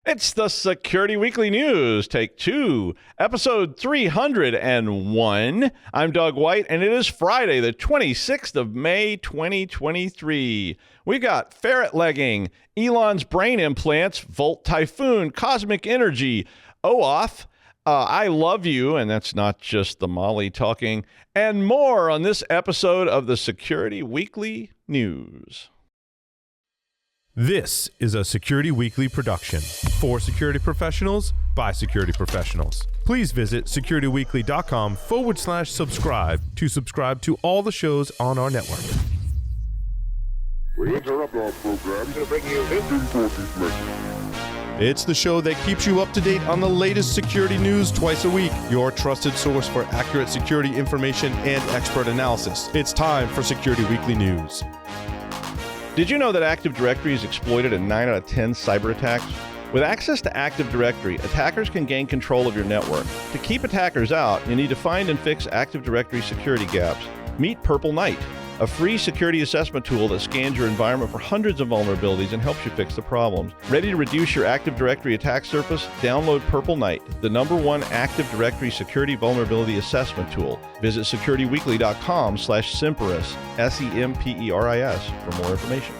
It's the Security Weekly News, Take 2, episode 301. I'm Doug White, and it is Friday, the 26th of May, 2023. We got Ferret Legging, Elon's brain implants, Volt Typhoon, CosmicEnergy, OAuth, ILoveYou, and that's not just the Molly talking, and more on this episode of the Security Weekly News. This is a Security Weekly production for security professionals by security professionals. Please visit securityweekly.com/subscribe to subscribe to all the shows on our network. We interrupt our program to bring you this important message. It's the show that keeps you up to date on the latest security news twice a week, your trusted source for accurate security information and expert analysis. It's time for Security Weekly News. Did you know that Active Directory is exploited in 9 out of 10 cyber attacks? With access to Active Directory, attackers can gain control of your network. To keep attackers out, you need to find and fix Active Directory security gaps. Meet Purple Knight, a free security assessment tool that scans your environment for hundreds of vulnerabilities and helps you fix the problems. Ready to reduce your Active Directory attack surface? Download Purple Knight, the #1 Active Directory security vulnerability assessment tool. Visit securityweekly.com/Semperis, SEMPERIS, for more information.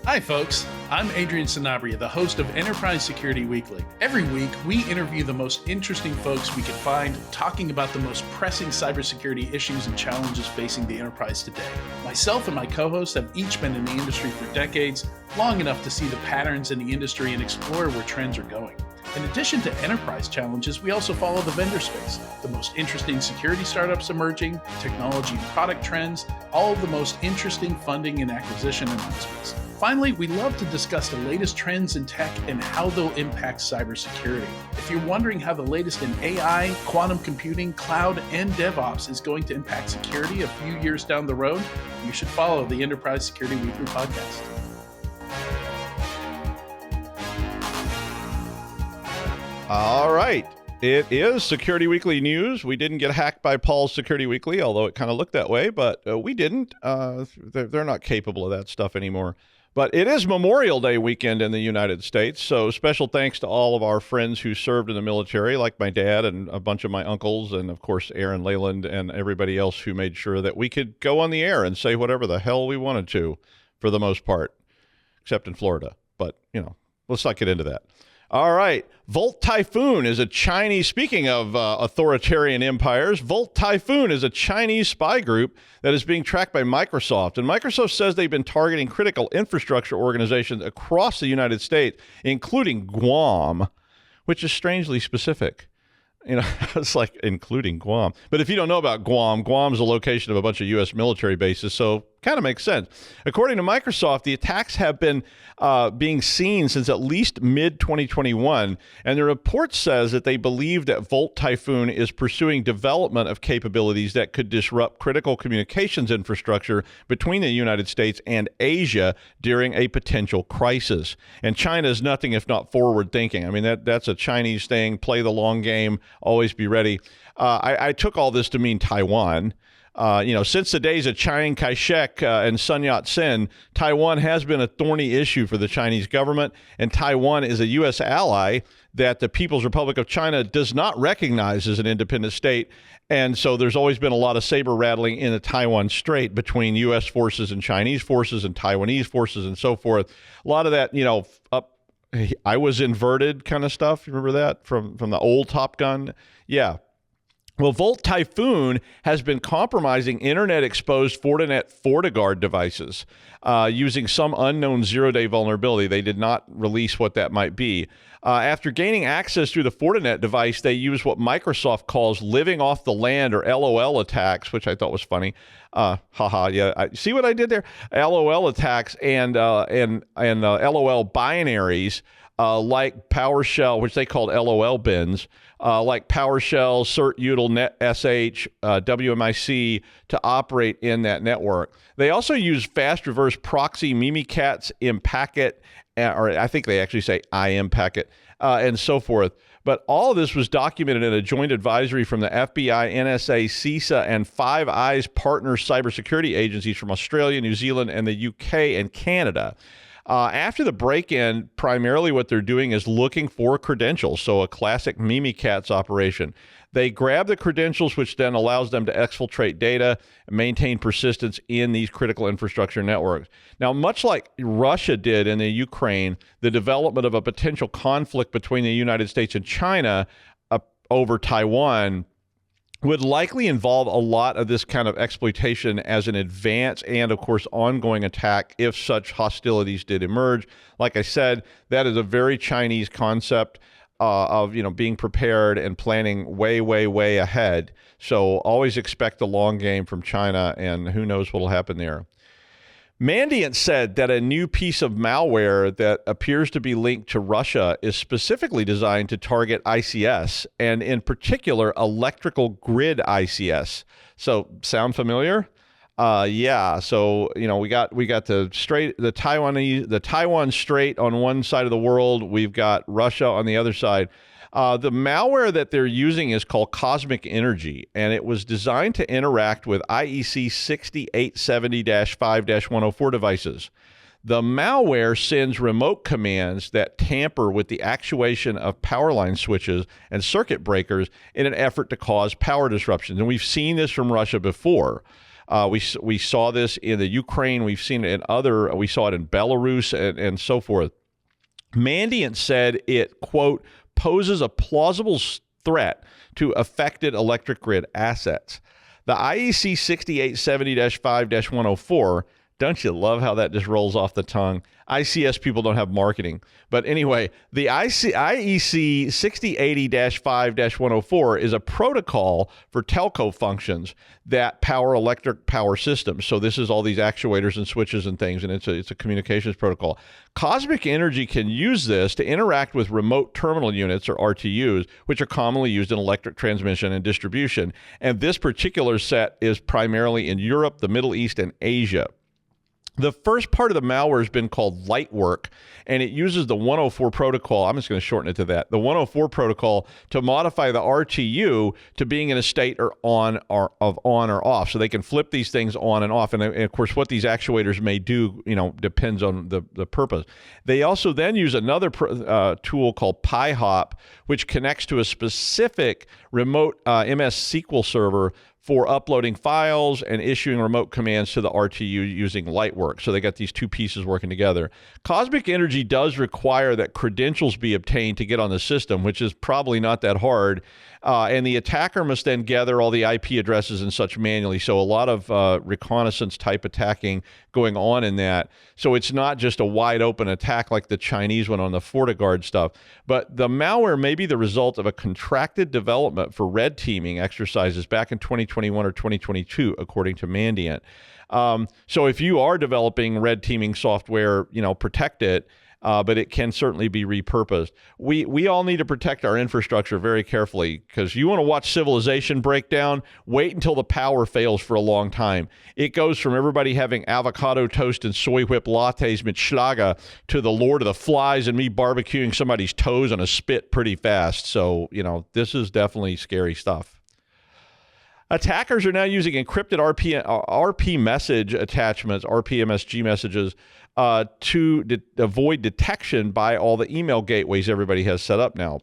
Hi folks, I'm Adrian Sanabria, the host of Enterprise Security Weekly. Every week, we interview the most interesting folks we can find talking about the most pressing cybersecurity issues and challenges facing the enterprise today. Myself and my co-hosts have each been in the industry for decades, long enough to see the patterns in the industry and explore where trends are going. In addition to enterprise challenges, we also follow the vendor space, the most interesting security startups emerging, technology and product trends, all of the most interesting funding and acquisition announcements. Finally, we love to discuss the latest trends in tech and how they'll impact cybersecurity. If you're wondering how the latest in AI, quantum computing, cloud, and DevOps is going to impact security a few years down the road, you should follow the Enterprise Security Weekly podcast. All right. It is Security Weekly News. We didn't get hacked by Paul's Security Weekly, although it kind of looked that way, but we didn't. They're not capable of that stuff anymore. But it is Memorial Day weekend in the United States, so special thanks to all of our friends who served in the military, like my dad and a bunch of my uncles, and of course Aaran Leyland and everybody else who made sure that we could go on the air and say whatever the hell we wanted to, for the most part, except in Florida. But, you know, let's not get into that. All right. Volt Typhoon is a Chinese, speaking of authoritarian empires, Volt Typhoon is a Chinese spy group that is being tracked by Microsoft. And Microsoft says they've been targeting critical infrastructure organizations across the United States, including Guam, which is strangely specific. You know, it's like including Guam. But if you don't know about Guam, Guam's a location of a bunch of U.S. military bases, so kind of makes sense. According to Microsoft, the attacks have been being seen since at least mid-2021, and the report says that they believe that Volt Typhoon is pursuing development of capabilities that could disrupt critical communications infrastructure between the United States and Asia during a potential crisis. And China is nothing if not forward-thinking. I mean, that's a Chinese thing, play the long game, always be ready. I took all this to mean Taiwan. Since the days of Chiang Kai-shek and Sun Yat-sen, Taiwan has been a thorny issue for the Chinese government, and Taiwan is a U.S. ally that the People's Republic of China does not recognize as an independent state, and so there's always been a lot of saber rattling in the Taiwan Strait between U.S. forces and Chinese forces and Taiwanese forces and so forth. A lot of that, I was inverted kind of stuff. You remember that from the old Top Gun? Yeah. Well, Volt Typhoon has been compromising internet-exposed Fortinet FortiGuard devices using some unknown zero-day vulnerability. They did not release what that might be. After gaining access through the Fortinet device, they use what Microsoft calls living off the land, or LOL attacks, which I thought was funny. See what I did there? LOL attacks and LOL binaries. Like PowerShell, which they called LOL bins, like PowerShell, CertUtil, NetSH, WMIC to operate in that network. They also use fast reverse proxy, Mimikatz, Impacket, or I think they actually say Impacket, and so forth. But all of this was documented in a joint advisory from the FBI, NSA, CISA, and Five Eyes partner cybersecurity agencies from Australia, New Zealand, and the UK and Canada. After the break-in, primarily what they're doing is looking for credentials, so a classic Mimikatz operation. They grab the credentials, which then allows them to exfiltrate data and maintain persistence in these critical infrastructure networks. Now, much like Russia did in the Ukraine, the development of a potential conflict between the United States and China over Taiwan would likely involve a lot of this kind of exploitation as an advance and, of course, ongoing attack if such hostilities did emerge. Like I said, that is a very Chinese concept of being prepared and planning way, way, way ahead. So always expect the long game from China, and who knows what will happen there. Mandiant said that a new piece of malware that appears to be linked to Russia is specifically designed to target ICS, and in particular, electrical grid ICS. So, sound familiar? Yeah. So, we got the Taiwan Strait on one side of the world. We've got Russia on the other side. The malware that they're using is called CosmicEnergy, and it was designed to interact with IEC 6870-5-104 devices. The malware sends remote commands that tamper with the actuation of power line switches and circuit breakers in an effort to cause power disruptions. And we've seen this from Russia before. We saw this in the Ukraine. We've seen it we saw it in Belarus and so forth. Mandiant said it, quote, poses a plausible threat to affected electric grid assets. The IEC 6870-5-104, don't you love how that just rolls off the tongue? ICS people don't have marketing. But anyway, the IEC 6080-5-104 is a protocol for telco functions that power electric power systems. So this is all these actuators and switches and things, and it's a communications protocol. CosmicEnergy can use this to interact with remote terminal units, or RTUs, which are commonly used in electric transmission and distribution. And this particular set is primarily in Europe, the Middle East, and Asia. The first part of the malware has been called Lightwork, and it uses the 104 protocol. I'm just going to shorten it to that. The 104 protocol to modify the RTU to being in a state or on or off, so they can flip these things on and off. And of course, what these actuators may do, depends on the purpose. They also then use another tool called PyHop, which connects to a specific remote MS SQL server for uploading files and issuing remote commands to the RTU using Lightwork. So they got these two pieces working together. CosmicEnergy does require that credentials be obtained to get on the system, which is probably not that hard. And the attacker must then gather all the IP addresses and such manually. So a lot of reconnaissance type attacking going on in that. So it's not just a wide open attack like the Chinese one on the FortiGuard stuff. But the malware may be the result of a contracted development for red teaming exercises back in 2021 or 2022, according to Mandiant. So if you are developing red teaming software, protect it. But it can certainly be repurposed. We all need to protect our infrastructure very carefully, because you want to watch civilization break down, wait until the power fails for a long time. It goes from everybody having avocado toast and soy whip lattes mit Schlager to the Lord of the Flies and me barbecuing somebody's toes on a spit pretty fast. So, this is definitely scary stuff. Attackers are now using encrypted RP message attachments, RPMSG messages, to avoid detection by all the email gateways everybody has set up now.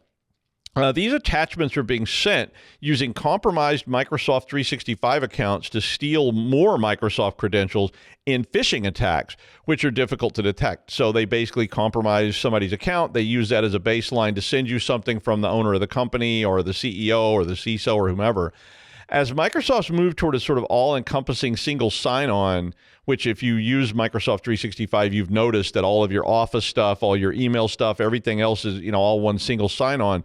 These attachments are being sent using compromised Microsoft 365 accounts to steal more Microsoft credentials in phishing attacks, which are difficult to detect. So they basically compromise somebody's account. They use that as a baseline to send you something from the owner of the company or the CEO or the CISO or whomever. As Microsoft's moved toward a sort of all-encompassing single sign-on, which if you use Microsoft 365, you've noticed that all of your Office stuff, all your email stuff, everything else is, all one single sign-on.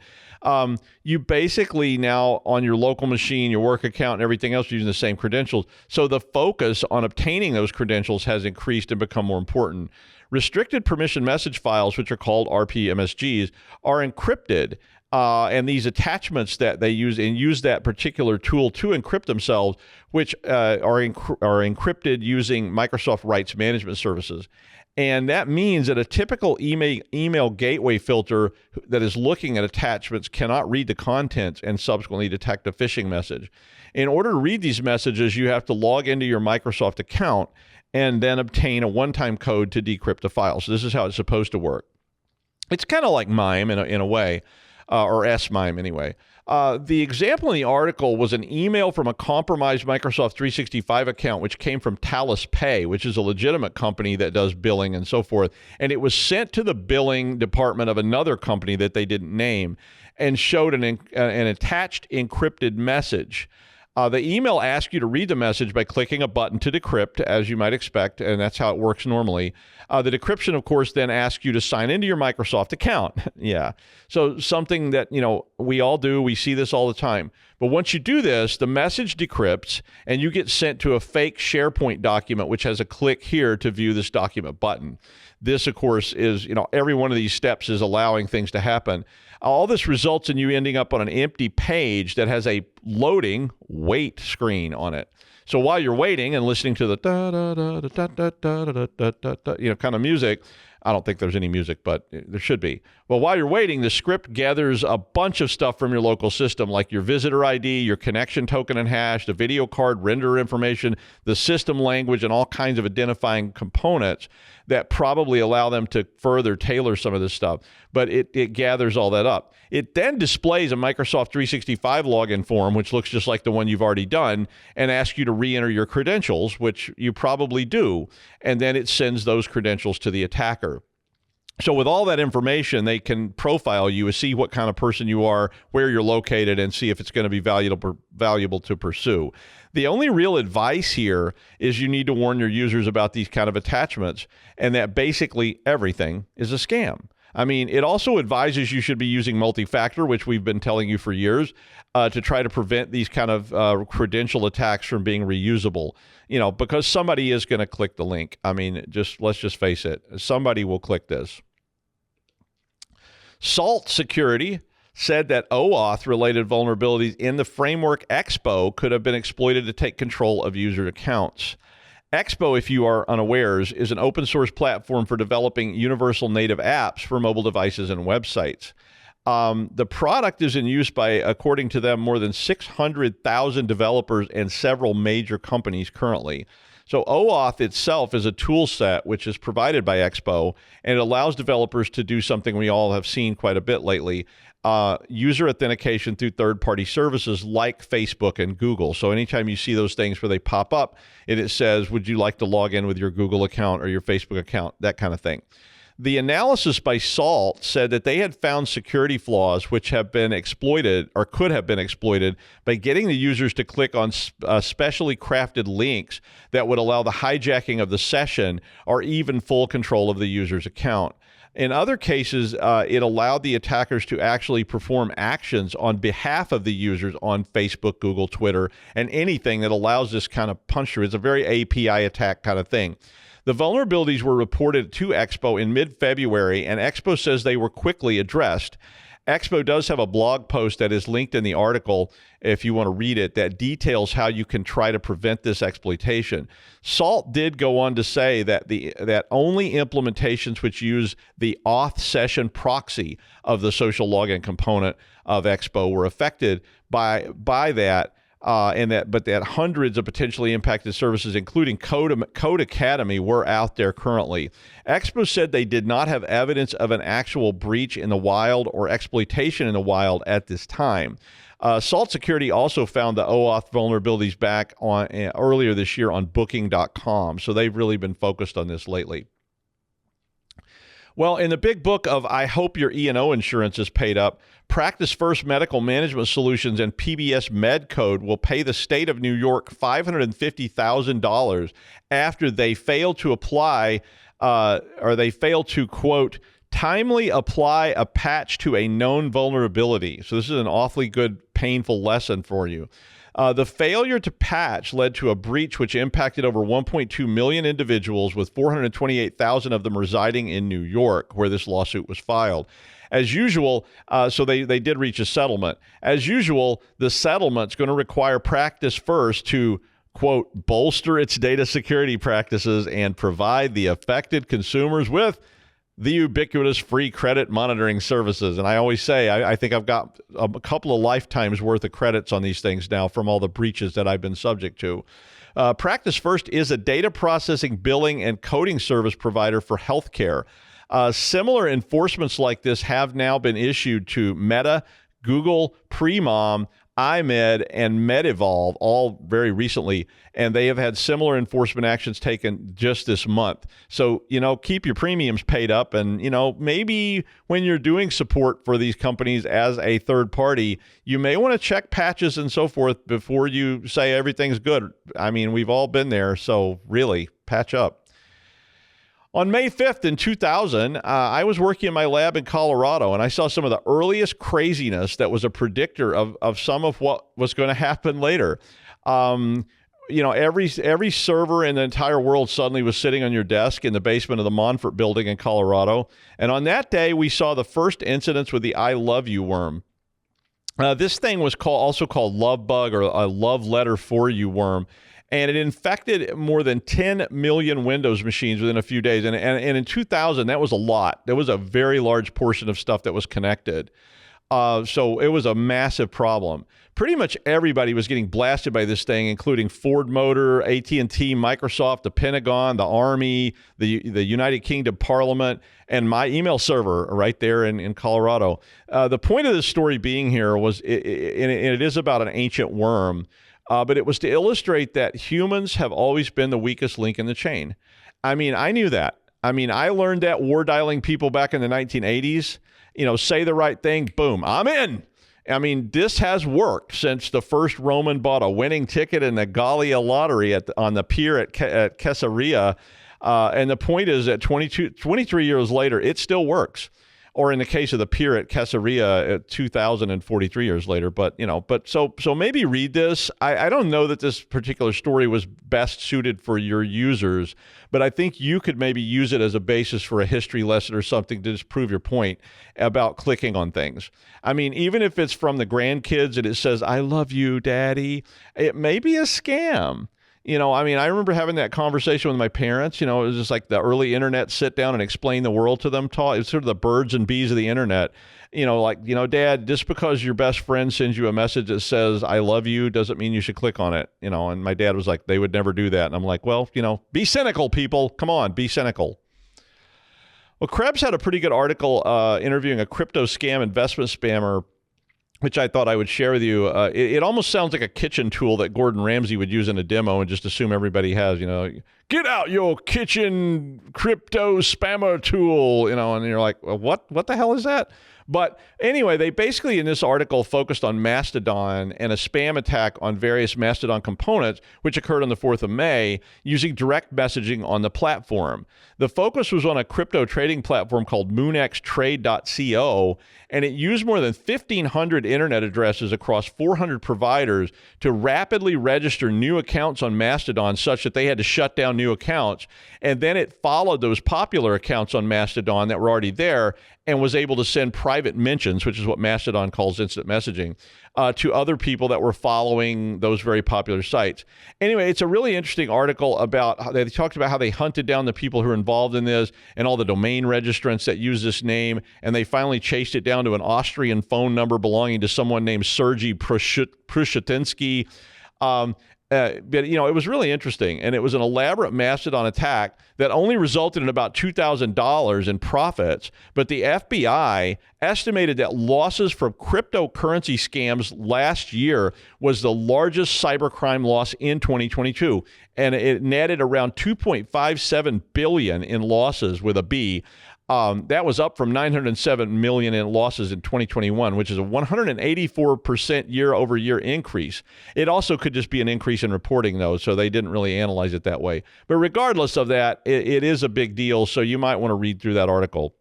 You basically now on your local machine, your work account, and everything else using the same credentials. So the focus on obtaining those credentials has increased and become more important. Restricted permission message files, which are called RPMSGs, are encrypted. And these attachments that they use that particular tool to encrypt themselves, which are encrypted using Microsoft Rights Management Services. And that means that a typical email gateway filter that is looking at attachments cannot read the contents and subsequently detect a phishing message. In order to read these messages, you have to log into your Microsoft account and then obtain a one-time code to decrypt a file. So this is how it's supposed to work. It's kind of like MIME in a way, or S-MIME anyway. The example in the article was an email from a compromised Microsoft 365 account, which came from Talus Pay, which is a legitimate company that does billing and so forth. And it was sent to the billing department of another company that they didn't name and showed an attached encrypted message. The email asks you to read the message by clicking a button to decrypt, as you might expect, and that's how it works normally. The decryption, of course, then asks you to sign into your Microsoft account. Yeah. So something that, we all do. We see this all the time. But once you do this, the message decrypts, and you get sent to a fake SharePoint document, which has a click here to view this document button. This, of course, is, every one of these steps is allowing things to happen. All this results in you ending up on an empty page that has a loading wait screen on it. So while you're waiting and listening to the kind of music, I don't think there's any music, but there should be. Well, while you're waiting, the script gathers a bunch of stuff from your local system, like your visitor ID, your connection token and hash, the video card renderer information, the system language, and all kinds of identifying components that probably allow them to further tailor some of this stuff. But it gathers all that up. It then displays a Microsoft 365 login form, which looks just like the one you've already done, and asks you to re-enter your credentials, which you probably do. And then it sends those credentials to the attacker. So with all that information, they can profile you and see what kind of person you are, where you're located, and see if it's going to be valuable to pursue. The only real advice here is you need to warn your users about these kind of attachments, and that basically everything is a scam. I mean, it also advises you should be using multi-factor, which we've been telling you for years, to try to prevent these kind of credential attacks from being reusable, because somebody is going to click the link. I mean, let's just face it. Somebody will click this. Salt Security said that OAuth-related vulnerabilities in the Framework Expo could have been exploited to take control of user accounts. Expo, if you are unawares, is an open source platform for developing universal native apps for mobile devices and websites. The product is in use by, according to them, more than 600,000 developers and several major companies currently. So OAuth itself is a tool set which is provided by Expo, and it allows developers to do something we all have seen quite a bit lately, user authentication through third-party services like Facebook and Google. So anytime you see those things where they pop up and it says, would you like to log in with your Google account or your Facebook account, that kind of thing. The analysis by Salt said that they had found security flaws which have been exploited or could have been exploited by getting the users to click on specially crafted links that would allow the hijacking of the session or even full control of the user's account. In other cases, it allowed the attackers to actually perform actions on behalf of the users on Facebook, Google, Twitter, and anything that allows this kind of punch through. It's a very API attack kind of thing. The vulnerabilities were reported to Expo in mid-February, and Expo says they were quickly addressed. Expo does have a blog post that is linked in the article, if you want to read it, that details how you can try to prevent this exploitation. Salt did go on to say that that only implementations which use the auth session proxy of the social login component of Expo were affected by that. But that hundreds of potentially impacted services, including Code Academy, were out there currently. Expo said they did not have evidence of an actual breach in the wild or exploitation in the wild at this time. Salt Security also found the OAuth vulnerabilities back on earlier this year on Booking.com, so they've really been focused on this lately. Well, in the big book of I Hope Your E&O Insurance is Paid Up, Practicefirst Medical Management Solutions and PBS MedCode will pay the state of New York $550,000 after they failed to apply, or they failed to, quote, timely apply a patch to a known vulnerability. So this is an awfully good, painful lesson for you. The failure to patch led to a breach which impacted over 1.2 million individuals, with 428,000 of them residing in New York, where this lawsuit was filed. As usual, so they did reach a settlement. As usual, the settlement's going to require Practicefirst to, quote, bolster its data security practices and provide the affected consumers with the ubiquitous free credit monitoring services. And I always say, I think I've got a couple of lifetimes worth of credits on these things now from all the breaches that I've been subject to. Practicefirst is a data processing, billing, and coding service provider for healthcare. Similar enforcements like this have now been issued to Meta, Google, Premom, iMed, and MedEvolve, all very recently, and they have had similar enforcement actions taken just this month. So, keep your premiums paid up, and, maybe when you're doing support for these companies as a third party, you may want to check patches and so forth before you say everything's good. I mean, we've all been there, so really, patch up. On May 5th in 2000, I was working in my lab in Colorado, and I saw some of the earliest craziness that was a predictor of some of what was going to happen later. Every server in the entire world suddenly was sitting on your desk in the basement of the Monfort building in Colorado. And on that day, we saw the first incidents with the ILoveYou worm. This thing was also called love bug, or a love letter for you worm. And it infected more than 10 million Windows machines within a few days. And in 2000, that was a lot. There was a very large portion of stuff that was connected. So it was a massive problem. Pretty much everybody was getting blasted by this thing, including Ford Motor, AT&T, Microsoft, the Pentagon, the Army, the United Kingdom Parliament, and my email server right there in Colorado. The point of this story being here was, and it is about an ancient worm, but it was to illustrate that humans have always been the weakest link in the chain. I mean, I knew that. I mean, I learned that war dialing people back in the 1980s. Say the right thing, boom, I'm in. I mean, this has worked since the first Roman bought a winning ticket in the Gallia lottery on the pier at Caesarea. And the point is that 23 years later, it still works. Or in the case of the pier at Caesarea, 2,043 years later. But so maybe read this. I don't know that this particular story was best suited for your users, but I think you could maybe use it as a basis for a history lesson or something to just prove your point about clicking on things. I mean, even if it's from the grandkids and it says, "I love you, Daddy," it may be a scam. I remember having that conversation with my parents. It was just like the early internet sit down and explain the world to them. It was sort of the birds and bees of the internet. Dad, just because your best friend sends you a message that says, "I love you," doesn't mean you should click on it. And my dad was like, they would never do that. And I'm like, well, be cynical, people. Come on, be cynical. Well, Krebs had a pretty good article interviewing a crypto scam investment spammer, which I thought I would share with you. It almost sounds like a kitchen tool that Gordon Ramsay would use in a demo and just assume everybody has, get out your kitchen crypto spammer tool, and you're like, well, what the hell is that? But anyway, they basically in this article focused on Mastodon and a spam attack on various Mastodon components, which occurred on the 4th of May, using direct messaging on the platform. The focus was on a crypto trading platform called moonxtrade.co, and it used more than 1,500 internet addresses across 400 providers to rapidly register new accounts on Mastodon such that they had to shut down new accounts. And then it followed those popular accounts on Mastodon that were already there and was able to send private mentions, which is what Mastodon calls instant messaging, to other people that were following those very popular sites. Anyway, it's a really interesting article about they talked about how they hunted down the people who were involved in this and all the domain registrants that use this name, and they finally chased it down to an Austrian phone number belonging to someone named Sergei Prushetinsky. But it was really interesting, and it was an elaborate Mastodon attack that only resulted in about $2,000 in profits. But the FBI estimated that losses from cryptocurrency scams last year was the largest cybercrime loss in 2022, and it netted around $2.57 billion in losses with a B. That was up from $907 million in losses in 2021, which is a 184% year-over-year increase. It also could just be an increase in reporting, though, so they didn't really analyze it that way. But regardless of that, it is a big deal, so you might want to read through that article.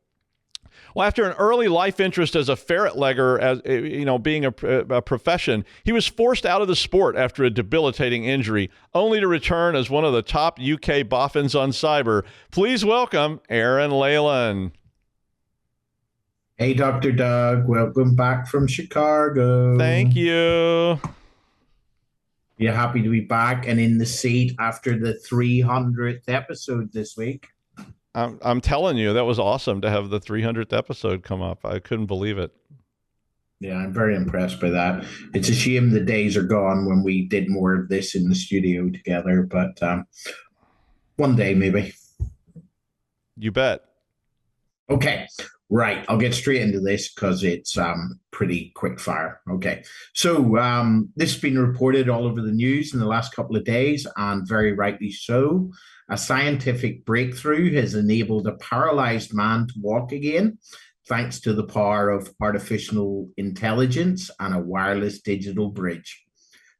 Well, after an early life interest as a ferret legger, as being a profession, he was forced out of the sport after a debilitating injury, only to return as one of the top UK boffins on cyber. Please welcome Aaran Leyland. Hey, Dr. Doug. Welcome back from Chicago. Thank you. You're happy to be back and in the seat after the 300th episode this week. I'm telling you, that was awesome to have the 300th episode come up. I couldn't believe it. Yeah, I'm very impressed by that. It's a shame the days are gone when we did more of this in the studio together, but one day maybe. You bet. Okay, right. I'll get straight into this because it's pretty quick fire. Okay, so this has been reported all over the news in the last couple of days, and very rightly so. A scientific breakthrough has enabled a paralyzed man to walk again, thanks to the power of artificial intelligence and a wireless digital bridge.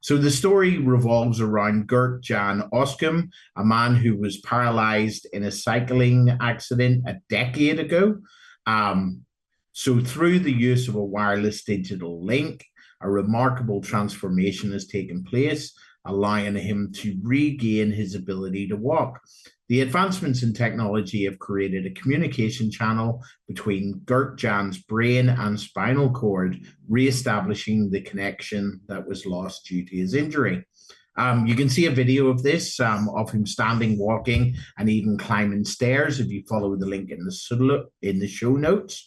So the story revolves around Gert Jan Oskum, a man who was paralyzed in a cycling accident a decade ago. So through the use of a wireless digital link, a remarkable transformation has taken place, allowing him to regain his ability to walk. The advancements in technology have created a communication channel between Gert Jan's brain and spinal cord, re-establishing the connection that was lost due to his injury. You can see a video of this, of him standing, walking, and even climbing stairs if you follow the link in the show notes.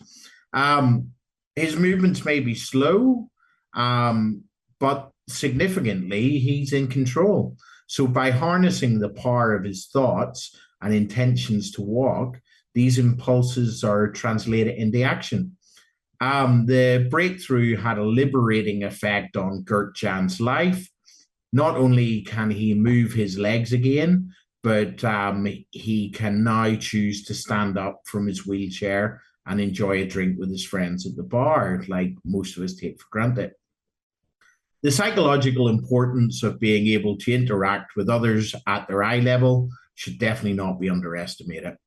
His movements may be slow, but significantly, he's in control. So by harnessing the power of his thoughts and intentions to walk, these impulses are translated into action. The breakthrough had a liberating effect on Gert Jan's life. Not only can he move his legs again, but he can now choose to stand up from his wheelchair and enjoy a drink with his friends at the bar, like most of us take for granted. The psychological importance of being able to interact with others at their eye level should definitely not be underestimated.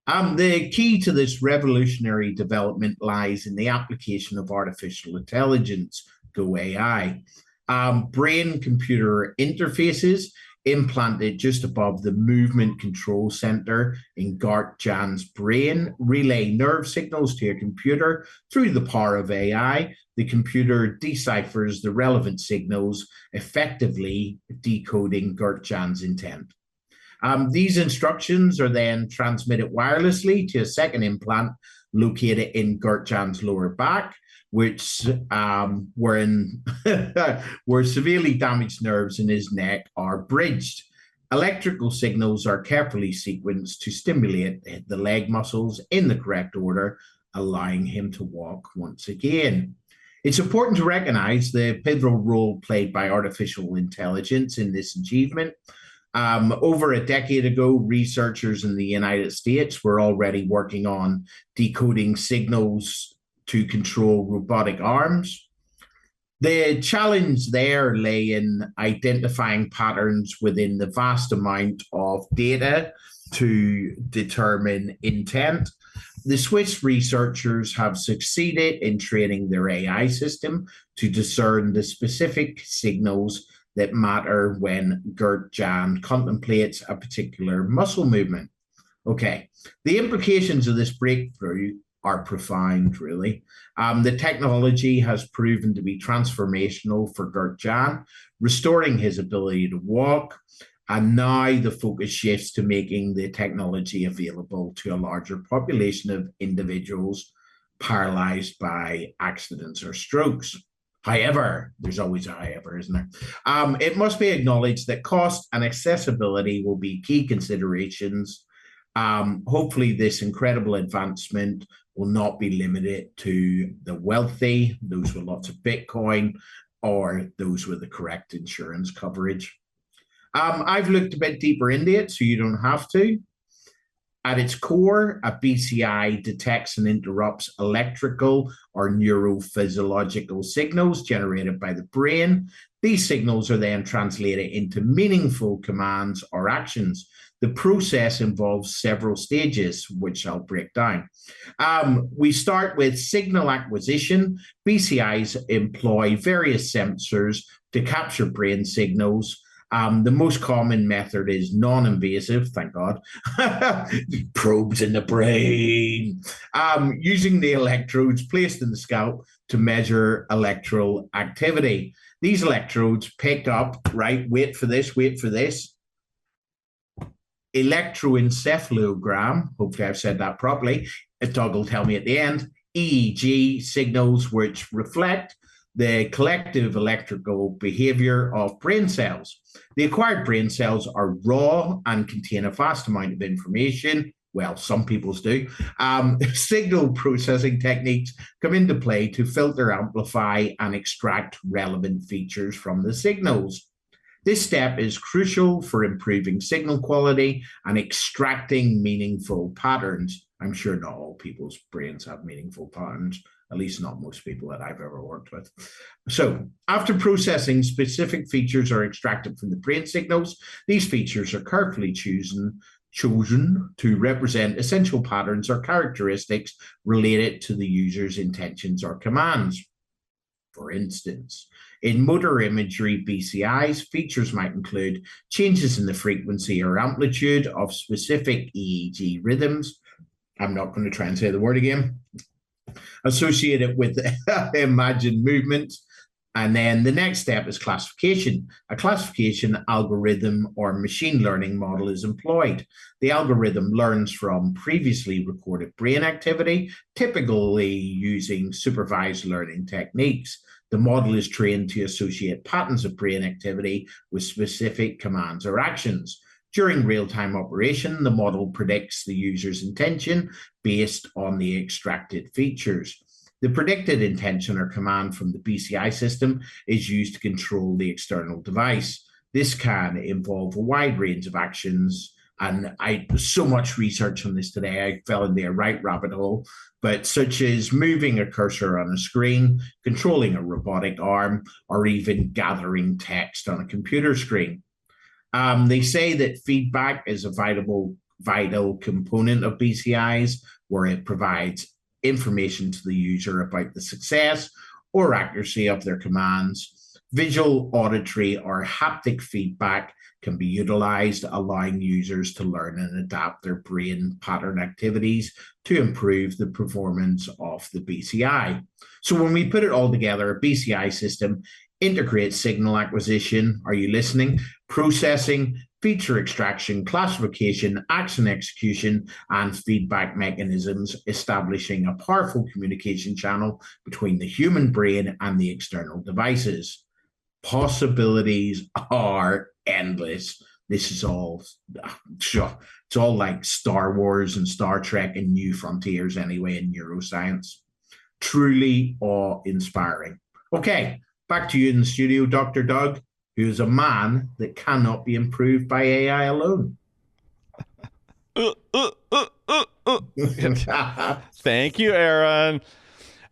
The key to this revolutionary development lies in the application of artificial intelligence, GoAI. Brain-computer interfaces implanted just above the movement control center in Gert Jan's brain relay nerve signals to a computer through the power of AI. The computer deciphers the relevant signals, effectively decoding Gert Jan's intent. These instructions are then transmitted wirelessly to a second implant located in Gert Jan's lower back, which where severely damaged nerves in his neck are bridged. Electrical signals are carefully sequenced to stimulate the leg muscles in the correct order, allowing him to walk once again. It's important to recognize the pivotal role played by artificial intelligence in this achievement. Over a decade ago, researchers in the United States were already working on decoding signals to control robotic arms. The challenge there lay in identifying patterns within the vast amount of data to determine intent. The Swiss researchers have succeeded in training their AI system to discern the specific signals that matter when Gert Jan contemplates a particular muscle movement. Okay, the implications of this breakthrough are profound, really. The technology has proven to be transformational for Gert Jan, restoring his ability to walk, and now the focus shifts to making the technology available to a larger population of individuals paralyzed by accidents or strokes. However, there's always a however, isn't there? It must be acknowledged that cost and accessibility will be key considerations. Hopefully, this incredible advancement will not be limited to the wealthy, those with lots of Bitcoin, or those with the correct insurance coverage. I've looked a bit deeper into it, so you don't have to. At its core, a BCI detects and interrupts electrical or neurophysiological signals generated by the brain. These signals are then translated into meaningful commands or actions. The process involves several stages, which I'll break down. We start with signal acquisition. BCIs employ various sensors to capture brain signals. The most common method is non-invasive, thank God, probes in the brain, using the electrodes placed in the scalp to measure electrical activity. These electrodes pick up, right, wait for this, electroencephalogram, hopefully I've said that properly, Doug will tell me at the end, EEG signals which reflect the collective electrical behavior of brain cells. The acquired brain cells are raw and contain a vast amount of information. Well, some people's do. Signal processing techniques come into play to filter, amplify, and extract relevant features from the signals. This step is crucial for improving signal quality and extracting meaningful patterns. I'm sure not all people's brains have meaningful patterns, at least not most people that I've ever worked with. So after processing, specific features are extracted from the brain signals. These features are carefully chosen to represent essential patterns or characteristics related to the user's intentions or commands. For instance, in motor imagery BCIs, features might include changes in the frequency or amplitude of specific EEG rhythms. I'm not going to try and say the word again. Associated with imagined movements. And then the next step is classification. A classification algorithm or machine learning model is employed. The algorithm learns from previously recorded brain activity, typically using supervised learning techniques. The model is trained to associate patterns of brain activity with specific commands or actions. During real-time operation, the model predicts the user's intention based on the extracted features. The predicted intention or command from the BCI system is used to control the external device. This can involve a wide range of actions, and I so much research on this today, I fell into a right rabbit hole, but such as moving a cursor on a screen, controlling a robotic arm, or even gathering text on a computer screen. They say that feedback is a vital component of BCIs, where it provides information to the user about the success or accuracy of their commands. Visual, auditory, or haptic feedback can be utilized, allowing users to learn and adapt their brain pattern activities to improve the performance of the BCI. So when we put it all together, a BCI system integrates signal acquisition, are you listening? Processing, feature extraction, classification, action execution, and feedback mechanisms, establishing a powerful communication channel between the human brain and the external devices. Possibilities are endless. This is all, it's all like Star Wars and Star Trek and New Frontiers anyway in neuroscience. Truly awe-inspiring. Okay, back to you in the studio, Dr. Doug, who is a man that cannot be improved by AI alone. Thank you, Aaron.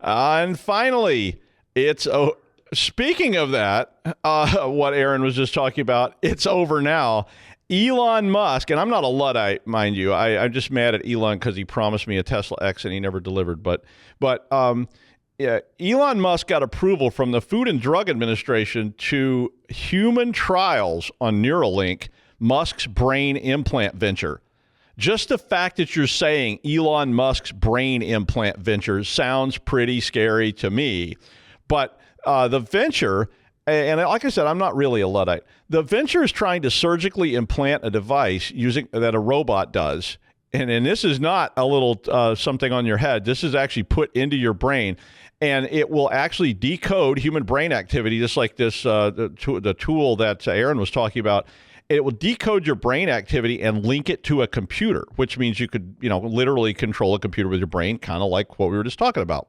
And finally, speaking of that, what Aaron was just talking about, it's over now. Elon Musk, and I'm not a Luddite, mind you. I'm just mad at Elon because he promised me a Tesla X and he never delivered. But yeah, Elon Musk got approval from the Food and Drug Administration to human trials on Neuralink, Musk's brain implant venture. Just the fact that you're saying Elon Musk's brain implant venture sounds pretty scary to me. But the venture, and like I said, I'm not really a Luddite. The venture is trying to surgically implant a device that a robot does. And this is not a little something on your head. This is actually put into your brain. And it will actually decode human brain activity, just like this the tool that Aaron was talking about. It will decode your brain activity and link it to a computer, which means you could, literally control a computer with your brain, kind of like what we were just talking about.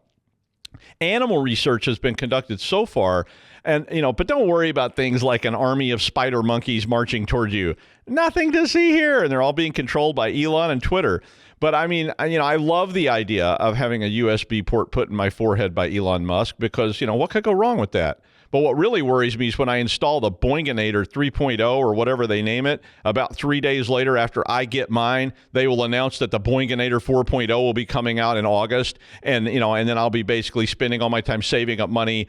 Animal research has been conducted so far, and but don't worry about things like an army of spider monkeys marching toward you. Nothing to see here, and they're all being controlled by Elon and Twitter. But I mean, I love the idea of having a USB port put in my forehead by Elon Musk because, what could go wrong with that? But what really worries me is when I install the Boinginator 3.0 or whatever they name it, about 3 days later after I get mine, they will announce that the Boinginator 4.0 will be coming out in August. And, and then I'll be basically spending all my time saving up money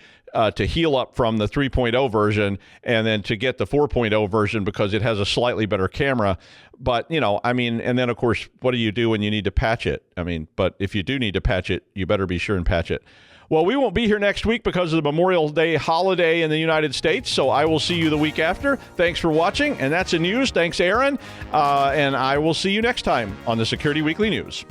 to heal up from the 3.0 version and then to get the 4.0 version because it has a slightly better camera. But, and then, of course, what do you do when you need to patch it? But if you do need to patch it, you better be sure and patch it. Well, we won't be here next week because of the Memorial Day holiday in the United States, so I will see you the week after. Thanks for watching, and that's the news. Thanks, Aaron, and I will see you next time on the Security Weekly News.